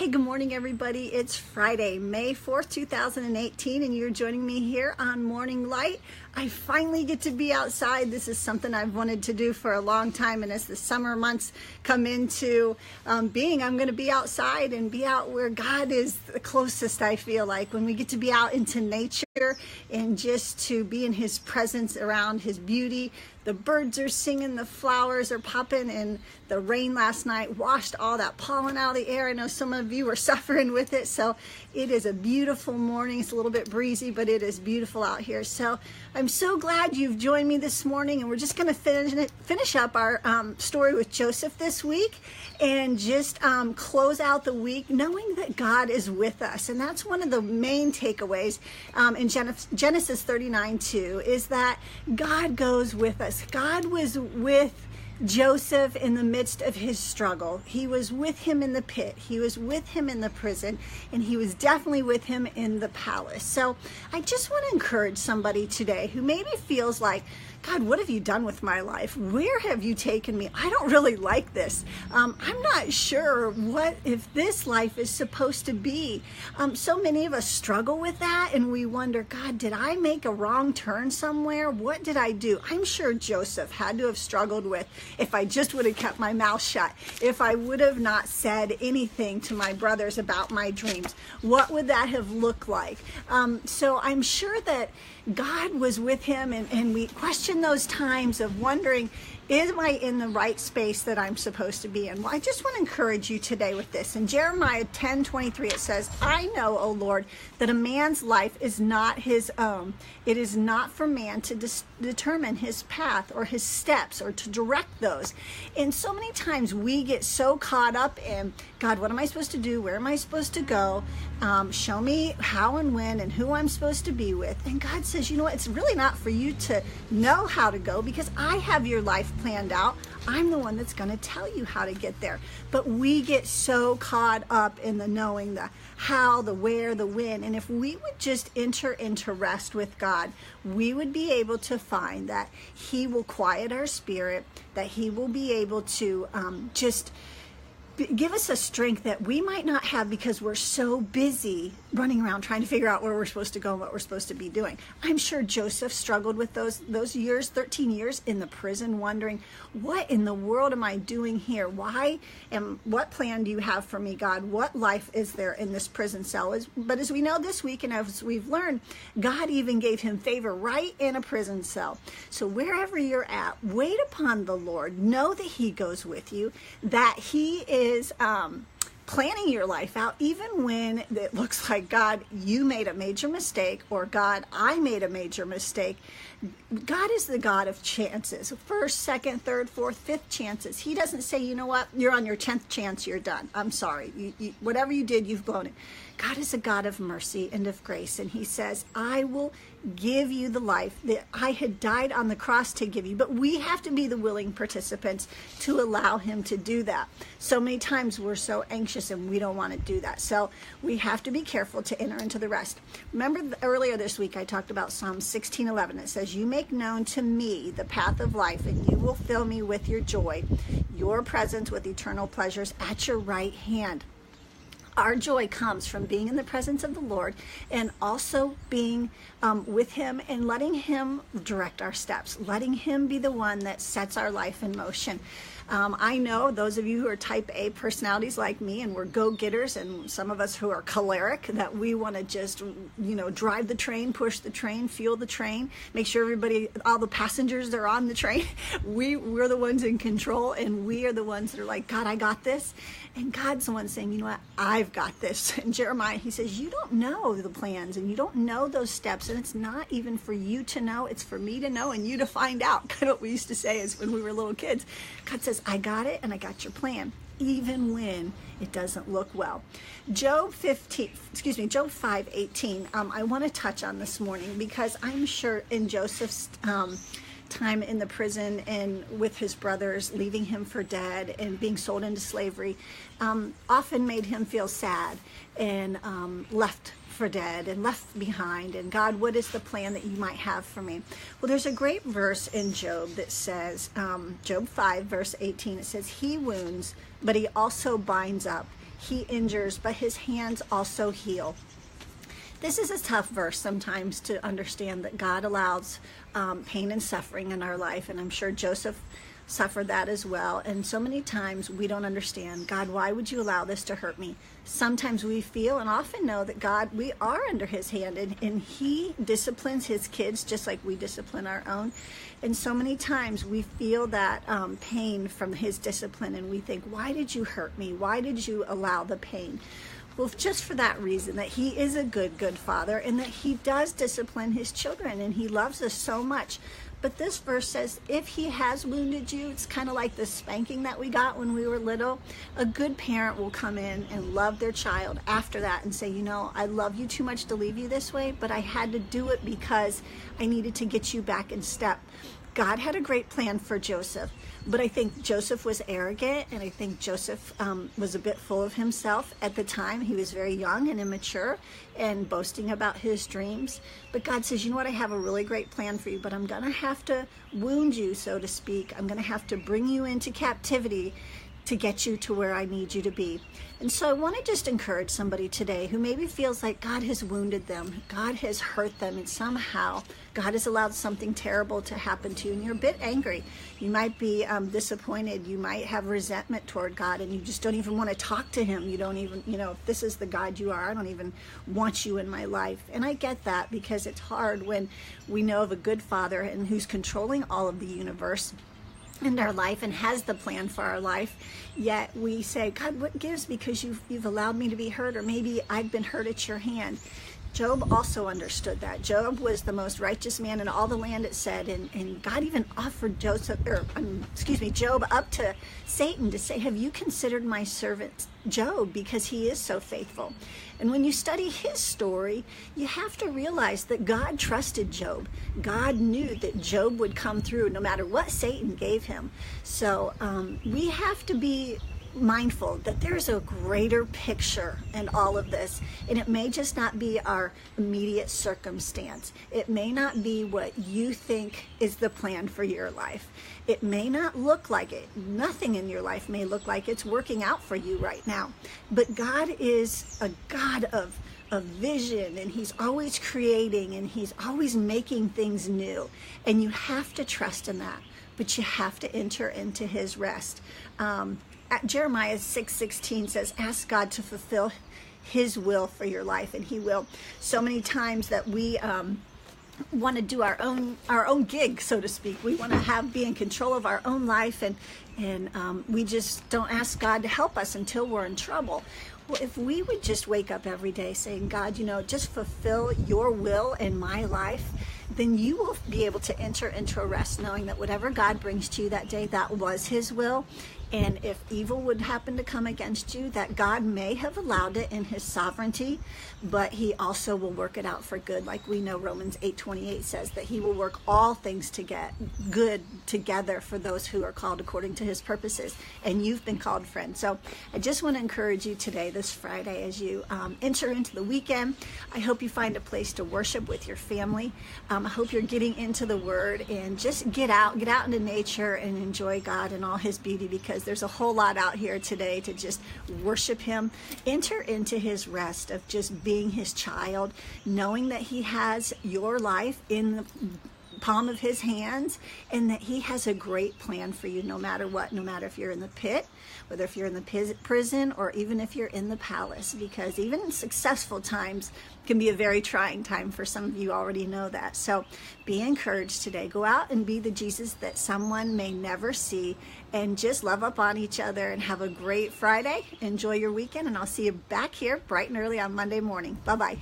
Hey, good morning, everybody. It's Friday, May 4th, 2018, and you're joining me here on Morning Light. I finally get to be outside. This is something I've wanted to do for a long time, and as the summer months come into being, I'm going to be outside and be out where God is the closest, I feel like, when we get to be out into nature and just to be in His presence around His beauty. The birds are singing, the flowers are popping, and the rain last night washed all that pollen out of the air. I know some of you were suffering with it, so it is a beautiful morning. It's a little bit breezy, but it is beautiful out here. So I'm so glad you've joined me this morning, and we're just going to finish up our story with Joseph this week and just close out the week knowing that God is with us. And that's one of the main takeaways in Genesis 39:2 is that God goes with us. God was with Joseph in the midst of his struggle. He was with him in the pit. He was with him in the prison, and he was definitely with him in the palace. So I just want to encourage somebody today who maybe feels like, God, what have you done with my life? Where have you taken me? I don't really like this. I'm not sure what if this life is supposed to be. So many of us struggle with that, and we wonder, God, did I make a wrong turn somewhere? What did I do? I'm sure Joseph had to have struggled with, if I just would have kept my mouth shut, if I would have not said anything to my brothers about my dreams, what would that have looked like? So I'm sure that God was with him, and we question those times of wondering, am I in the right space that I'm supposed to be in? Well, I just want to encourage you today with this. In Jeremiah 10:23, it says, I know, O Lord, that a man's life is not his own. It is not for man to determine his path or his steps or to direct those. And so many times we get so caught up in, God, what am I supposed to do? Where am I supposed to go? Show me how and when and who I'm supposed to be with. And God says, you know what? It's really not for you to know how to go, because I have your life planned out. I'm the one that's going to tell you how to get there. But we get so caught up in the knowing, the how, the where, the when. And if we would just enter into rest with God, we would be able to find that He will quiet our spirit, that He will be able to just give us a strength that we might not have because we're so busy running around trying to figure out where we're supposed to go and what we're supposed to be doing. I'm sure Joseph struggled with those years, 13 years in the prison, wondering, what in the world am I doing here? What plan do you have for me, God? What life is there in this prison cell? But as we know this week, and as we've learned, God even gave him favor right in a prison cell. So wherever you're at, wait upon the Lord. Know that He goes with you, that He is planning your life out, even when it looks like, God, you made a major mistake, or God, I made a major mistake. God is the God of chances. First, second, third, fourth, fifth chances. He doesn't say, you know what, you're on your 10th chance, you're done. I'm sorry. Whatever you did, you've blown it. God is a God of mercy and of grace, and He says, I will give you the life that I had died on the cross to give you. But we have to be the willing participants to allow Him to do that. So many times we're so anxious and we don't want to do that. So we have to be careful to enter into the rest. Remember earlier this week I talked about Psalm 16:11. It says, you make known to me the path of life, and you will fill me with your joy, your presence with eternal pleasures at your right hand. Our joy comes from being in the presence of the Lord, and also being with Him and letting Him direct our steps, letting Him be the one that sets our life in motion. I know those of you who are type A personalities like me, and we're go-getters, and some of us who are choleric, that we want to just, drive the train, push the train, fuel the train, make sure all the passengers are on the train. We're the ones in control, and we are the ones that are like, God, I got this. And God's the one saying, you know what, I've got this. In Jeremiah, He says, you don't know the plans, and you don't know those steps, and it's not even for you to know, it's for me to know and you to find out. Kind of what we used to say is when we were little kids. God says, I got it, and I got your plan, even when it doesn't look well. Job 5:18, I want to touch on this morning, because I'm sure in Joseph's time in the prison and with his brothers leaving him for dead and being sold into slavery often made him feel sad and left for dead and left behind. And God, what is the plan that you might have for me? Well, there's a great verse in Job that says, Job 5 verse 18, it says, He wounds, but He also binds up. He injures, but his hands also heal. This is a tough verse sometimes to understand, that God allows pain and suffering in our life, and I'm sure Joseph suffered that as well. And so many times we don't understand, God, why would you allow this to hurt me? Sometimes we feel and often know that God, we are under his hand, and he disciplines his kids just like we discipline our own. And so many times we feel that pain from his discipline, and we think, why did you hurt me? Why did you allow the pain? Well, just for that reason, that he is a good father, and that he does discipline his children, and he loves us so much. But this verse says, if he has wounded you, it's kind of like the spanking that we got when we were little. A good parent will come in and love their child after that and say, you know, I love you too much to leave you this way, but I had to do it because I needed to get you back in step. God had a great plan for Joseph, but I think Joseph was arrogant, and I think Joseph was a bit full of himself at the time. He was very young and immature and boasting about his dreams. But God says, you know what, I have a really great plan for you, but I'm going to have to wound you, so to speak. I'm going to have to bring you into captivity to get you to where I need you to be. And so I want to just encourage somebody today who maybe feels like God has wounded them, God has hurt them, and somehow God has allowed something terrible to happen to you, and you're a bit angry. You might be disappointed. You might have resentment toward God, and you just don't even want to talk to him. You don't even, if this is the God you are, I don't even want you in my life. And I get that, because it's hard when we know of a good father and who's controlling all of the universe in our life and has the plan for our life, yet we say, God, what gives? Because you've allowed me to be hurt, or maybe I've been hurt at your hand. Job also understood that. Job was the most righteous man in all the land, it said, and God even offered Job up to Satan to say, have you considered my servant Job, because he is so faithful? And when you study his story, you have to realize that God trusted Job. God knew that Job would come through no matter what Satan gave him. So we have to be mindful that there's a greater picture in all of this, and it may just not be our immediate circumstance. It may not be what you think is the plan for your life. It may not look like it. Nothing in your life may look like it's working out for you right now. But God is a God of vision, and he's always creating, and he's always making things new, and you have to trust in that, but you have to enter into his rest. Jeremiah 6:16 says, ask God to fulfill his will for your life, and he will. So many times that we want to do our own gig, so to speak. We want to be in control of our own life, and we just don't ask God to help us until we're in trouble. Well, if we would just wake up every day saying, God, just fulfill your will in my life, then you will be able to enter into a rest, knowing that whatever God brings to you that day, that was his will. And if evil would happen to come against you, that God may have allowed it in his sovereignty, but he also will work it out for good. Like we know Romans 8:28 says that he will work all things to get good together for those who are called according to his purposes. And you've been called, friend. So I just want to encourage you today, this Friday, as you enter into the weekend. I hope you find a place to worship with your family. I hope you're getting into the Word, and just get out into nature and enjoy God and all his beauty, because there's a whole lot out here today to just worship him. Enter into his rest of just being his child, knowing that he has your life in the palm of his hands, and that he has a great plan for you no matter what, no matter if you're in the pit, whether if you're in the prison, or even if you're in the palace, because even successful times can be a very trying time. For some of you already know that. So be encouraged today. Go out and be the Jesus that someone may never see, and just love up on each other, and have a great Friday. Enjoy your weekend, and I'll see you back here bright and early on Monday morning. Bye-bye.